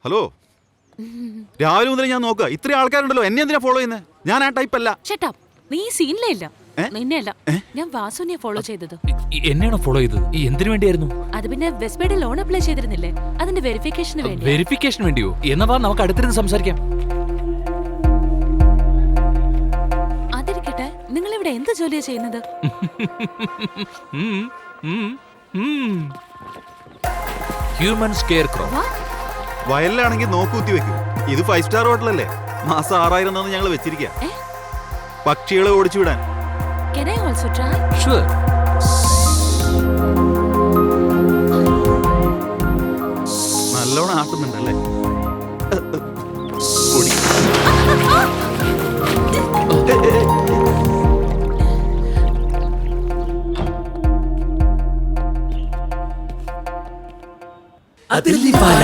Hello, രാവിലെ മുതൽ ഞാൻ നോക്കുക. ഇത്രയും ആൾക്കാരുണ്ടല്ലോ, എന്നെ എന്തിനാ ഫോളോ ചെയ്യുന്നത്? ഞാൻ ആ ടൈപ്പ് അല്ല. നീ സീനിലേ ഇല്ല. നിന്നെയല്ല, ഞാൻ വാസുവിനെ ഫോളോ ചെയ്തത്. എന്നെയാണോ ഫോളോ ചെയ്തത്? എന്തിനു വേണ്ടിയായിരുന്നു? അത് പിന്നെ വെസ്റ്റ്ബേഡ് ലോൺ അപ്ലൈ ചെയ്തിരുന്നില്ലേ, അതിന്റെ വെരിഫിക്കേഷന് വേണ്ടി. വെരിഫിക്കേഷൻ വേണ്ടിയോ? എന്നാ നമുക്ക് അടുത്തിരുന്ന് സംസാരിക്കാം. അതിരിക്കട്ടെ, നിങ്ങൾ ഇവിടെ എന്ത് ജോലിയാ ചെയ്യുന്നത്? ഹ്യൂമൻ സ്കെയർ ക്രോ. വയലിലാണെങ്കിൽ നോക്കൂത്തി വെക്കും. ഇത് 5 സ്റ്റാർ ഹോട്ടലല്ലേ, മാസം 6000 തന്ന് ഞങ്ങൾ വെച്ചിരിക്കുക പക്ഷികളെ ഓടിച്ചു വിടാൻ. Can I also try? Sure. നല്ലോണം ആട്ടുന്നുണ്ടല്ലേ? അതിർലിപാല.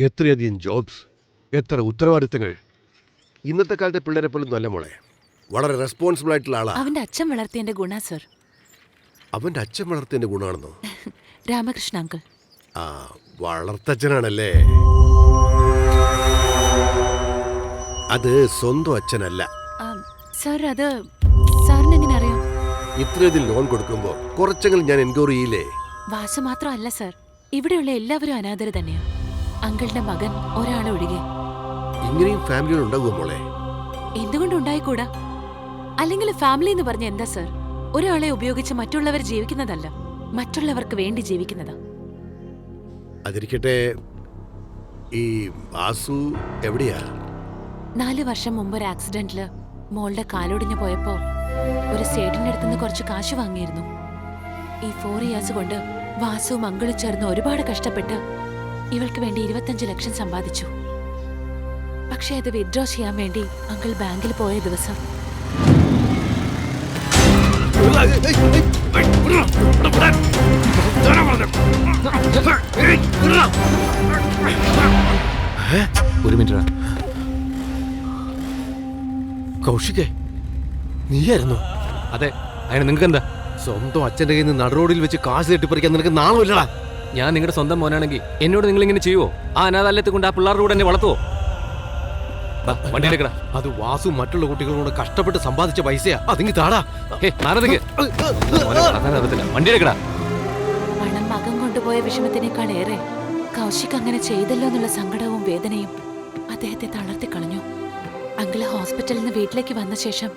എത്രയധികം ജോബ്സ്, എത്ര ഉത്തരവാദിത്തങ്ങൾ. ഇന്നത്തെ കാലത്തെ പിള്ളേരെ പോലും നല്ല മോളെ, വളരെ റെസ്പോൺസിബിൾ ആയിട്ടുള്ള ആളാ. അവന്റെ അച്ഛൻ വളർത്തിയന്റെ ഗുണ സർ. അവന്റെ അച്ഛൻ വളർത്തിയതിന്റെ ഗുണമാണെന്നോ? രാമകൃഷ്ണ അങ്കിൾ. ആ, വളർത്തച്ഛനാണല്ലേ. അത് സ്വന്തം അച്ഛനല്ല. സർ, അത് സാറിന് എങ്ങനെ അറിയാം? ഇത്രയധികം ലോൺ കൊടുക്കുമ്പോ കുറച്ചെങ്കിലും ഞാൻ എൻക്വയറി ചെയ്യില്ലേ? വാസു മാത്രമല്ല സർ, ഇവിടെയുള്ള എല്ലാവരും അനാഥര് തന്നെയാ. അങ്കിളുടെ മകൻ ഒരാളൊഴികെ. ഇങ്ങനെയും ഫാമിലികൾ ഉണ്ടാകുമോ മോളെ? എന്തുകൊണ്ടുണ്ടായിക്കൂടാ? അല്ലെങ്കിൽ ഫാമിലി എന്ന് പറഞ്ഞ എന്താ സർ? ഒരാളെ ഉപയോഗിച്ച് മറ്റുള്ളവർ ജീവിക്കുന്നതല്ല, മറ്റുള്ളവർക്ക് വേണ്ടി ജീവിക്കുന്നതാ. അതിരിക്കട്ടെ, ഈ വാസു എവിടെയാ? 4 വർഷം മുമ്പ് ഒരു ആക്സിഡന്റില് മോളുടെ കാലൊടിഞ്ഞു പോയപ്പോ ഒരു സേട്ടിന്റെ അടുത്തുനിന്ന് കുറച്ച് കാശ് വാങ്ങിയിരുന്നു. ഈ 4 ഇയേഴ്സ് കൊണ്ട് വാസുവും അങ്കിളും ചേർന്ന് ഒരുപാട് കഷ്ടപ്പെട്ട് ഇവൾക്ക് വേണ്ടി 25 ലക്ഷം സമ്പാദിച്ചു. പക്ഷെ അത് വിത്ഡ്രോ ചെയ്യാൻ വേണ്ടി അങ്കിൾ ബാങ്കിൽ പോയ ദിവസം ഒരു മിനിറ്റ്. കൗശികേ, നീയായിരുന്നു? അതെ, അതിന് നിങ്ങൾക്ക് എന്താ? സ്വന്തം അച്ഛന്റെ കയ്യിൽ നിന്ന് നടുറോഡിൽ വെച്ച് കാശ് കെട്ടിപ്പറിക്കാൻ നിനക്ക് നാണമില്ലടാ. ഞാൻ നിങ്ങളുടെ സ്വന്തം മോനാണെങ്കിൽ എന്നോട് നിങ്ങൾ ഇങ്ങനെ ചെയ്യുവോ? ആ അനാഥാലയത്തെ കൊണ്ട് ആ പിള്ളേരുടെ കൂടെ എന്നെ വളർത്തുവോ? വണ്ടി എടുക്കടാ. അത് വാസു മറ്റുള്ള കുട്ടികളോട് കഷ്ടപ്പെട്ട് സമ്പാദിച്ച പൈസയാ. അതിങ്ങി താടാ. വണ്ടി എടുക്കടാ. പണം മകൻ കൊണ്ടുപോയ വിഷമത്തിനേക്കാൾ ഏറെ കൗശിക് അങ്ങനെ ചെയ്തല്ലോ എന്നുള്ള സങ്കടവും വേദനയും അദ്ദേഹത്തെ തളർത്തിക്കളഞ്ഞു. അങ്കിള് ഹോസ്പിറ്റലിൽ നിന്ന് വീട്ടിലേക്ക് വന്ന ശേഷം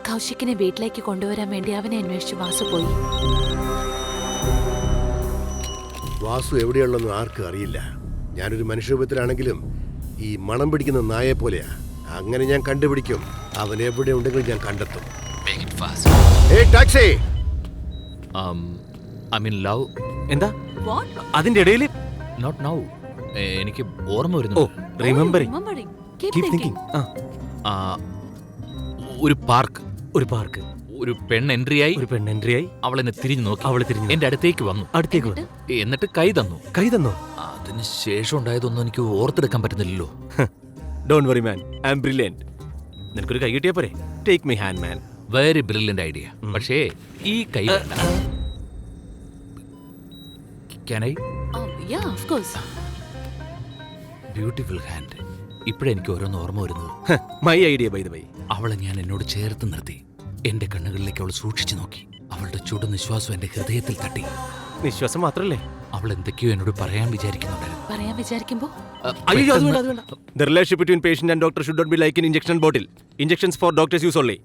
കൗശിക്കിനെ വീട്ടിലേക്ക് കൊണ്ടുവരാൻ വേണ്ടി അവനെ അന്വേഷിച്ച് വാസു പോയി. വാസു എവിടെയുള്ളെന്ന് ആർക്കും അറിയില്ല. ഞാനൊരു മനുഷ്യരൂപത്തിലാണെങ്കിലും ഈ മണം പിടിക്കുന്ന നായെ പോലെയാ. അങ്ങനെ ഞാൻ കണ്ടുപിടിക്കും. അവൻ എവിടെ ഉണ്ടെങ്കിലും ഞാൻ കണ്ടെത്തും. ടാക്സി. എന്താ അതിന്റെ ഇടയിൽ നോട്ട് നൗ. എനിക്ക് ഓർമ്മ വരുന്നു. Remembering, keep thinking. ഒരു പാർക്ക്, ഒരു പെണ്ണ് എൻട്രി ആയി, അവൾ എന്നെ തിരിഞ്ഞു നോക്കി. എന്റെ അടുത്തേക്ക് വന്നു. എന്നിട്ട് കൈ തന്നു. അതിനുശേഷം ഉണ്ടായതൊന്നും എനിക്ക് ഓർത്തെടുക്കാൻ പറ്റുന്നില്ലല്ലോ. Don't worry man, I am brilliant. നിനക്കൊരു കൈ കിട്ടിയാ പോരെ? Take my hand man. Very brilliant idea. പക്ഷേ ഈ കൈ വേണ്ട. Can I? Yeah, of course. Beautiful hand. ഇപ്പോഴെനിക്ക് ഓരോന്ന് ഓർമ്മ വരുന്നത്. My idea by the way. അവളെ ഞാൻ എന്നോട് ചേർത്ത് നിർത്തി. എന്റെ കണ്ണുകളിലേക്ക് അവൾ സൂക്ഷിച്ചു നോക്കി. അവളുടെ ചുടു നിശ്വാസം എന്റെ ഹൃദയത്തിൽ തട്ടി. നിശ്വാസം മാത്രല്ലേ? അവൾ എന്തൊക്കെയോ എന്നോട് പറയാൻ വിചാരിക്കുന്നുണ്ടായിരുന്നു. പറയാൻ വിചാരിക്കുമ്പോ അയ്യോ, അത് വേണ്ട, അത് വേണ്ട. The relationship between patient and doctor should not be like an injection bottle. Injections for doctors use only.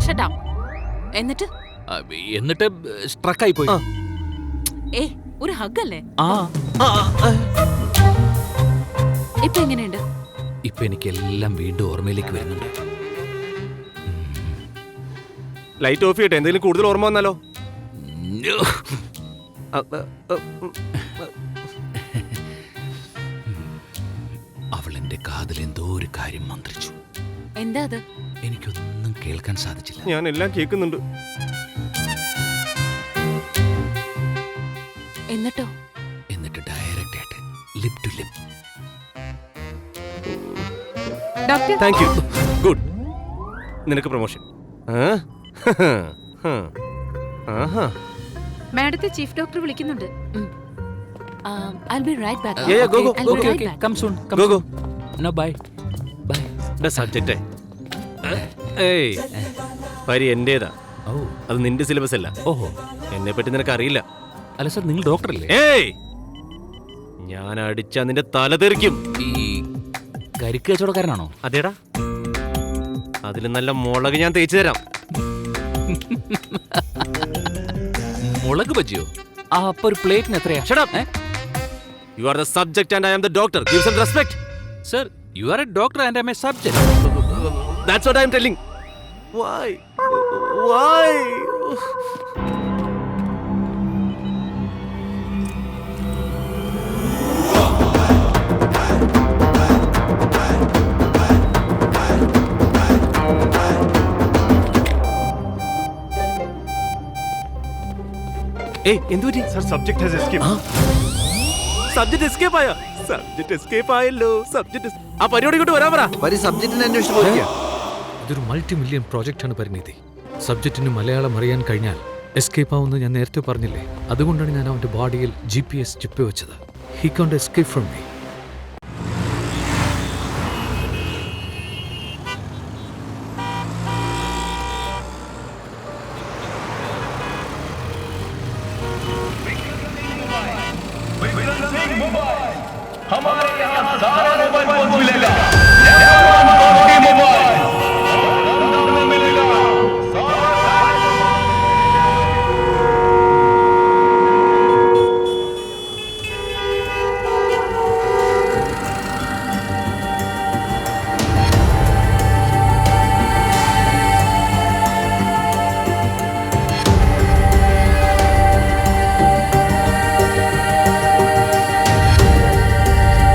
shut up. എന്നിട്ട് എന്നിട്ട് സ്ട്രക്കായി പോയി. ഏ ഒരു ഹഗ്ഗല്ലേ? ആ ഇപ്പൊ എങ്ങനെയുണ്ട്? ഇപ്പൊ എനിക്ക് എല്ലാം വീണ്ടും ഓർമ്മയിലേക്ക് വരുന്നുണ്ട്. ലൈറ്റ് ഓഫ് ചെയ്യട്ടെ, എന്തെങ്കിലും കൂടുതൽ ഓർമ്മ വന്നാലോ? അവൾ എന്റെ കാതിൽ എന്തോ ഒരു കാര്യം മന്ത്രിച്ചു. എന്താ അത്? എനിക്കൊന്നും കേൾക്കാൻ സാധിച്ചില്ല. ഞാൻ എല്ലാം കേൾക്കുന്നുണ്ട്. എന്നിട്ടോ? എന്നിട്ട് ഡയറക്റ്റ് ആയിട്ട് lip to lip. Doctor thank you. Good. നിനക്ക് പ്രൊമോഷൻ. മാഡത്തെ ചീഫ് ഡോക്ടർ വിളിക്കുന്നുണ്ട്. I'll be right back. Yeah, go, go. I'll be Okay, right okay. back. Come soon. Come Go, soon. No, bye. Bye. Subject ഏയ് പരി എന്റേതാ. ഓ അത് നിന്റെ syllabus അല്ല. ഓഹോ. എന്നെ പറ്റി നിനക്ക് അറിയില്ല. അല്ല സർ, നിങ്ങൾ ഡോക്ടറല്ലേ? ഏയ് ഞാൻ അടിച്ചാ നിന്റെ തല തെറിക്കും. ഈ കരിക്ക് കച്ചവടക്കാരനാണോ? അതേടാ, അതിൽ നല്ല മുളക് ഞാൻ തേച്ചു തരാം. മുളക് ബജിയോ? ആ, അപ്പൊ ഒരു പ്ലേറ്റിന് എത്രയാ? Shut up. You are the subject and I am the doctor. Give some respect. Sir, you are A doctor and I M A subject. That's what I am telling. Why? Why? ഏയ് എന്തു പറ്റി? Subject has escape. Subject escape ആയ? Subject escape ആയല്ലോ. Subject ആ പരിപാടി കൊണ്ട് വരാൻ പറ. സബ്ജക്റ്റിനെ അന്വേഷിച്ച് പോയിരിക്കുക. ഇതൊരു മൾട്ടി മില്യൺ പ്രോജക്റ്റാണ് പരിണീതി. സബ്ജക്റ്റിന് മലയാളം അറിയാൻ കഴിഞ്ഞാൽ എസ്കേപ്പ് ആവുമെന്ന് ഞാൻ നേരത്തെ പറഞ്ഞില്ലേ. അതുകൊണ്ടാണ് ഞാൻ അവൻ്റെ ബോഡിയിൽ GPS ചിപ്പ് വെച്ചത്. He can't escape from me. हमारे यहाँ सारा मोबाइल फोन मिलेगा।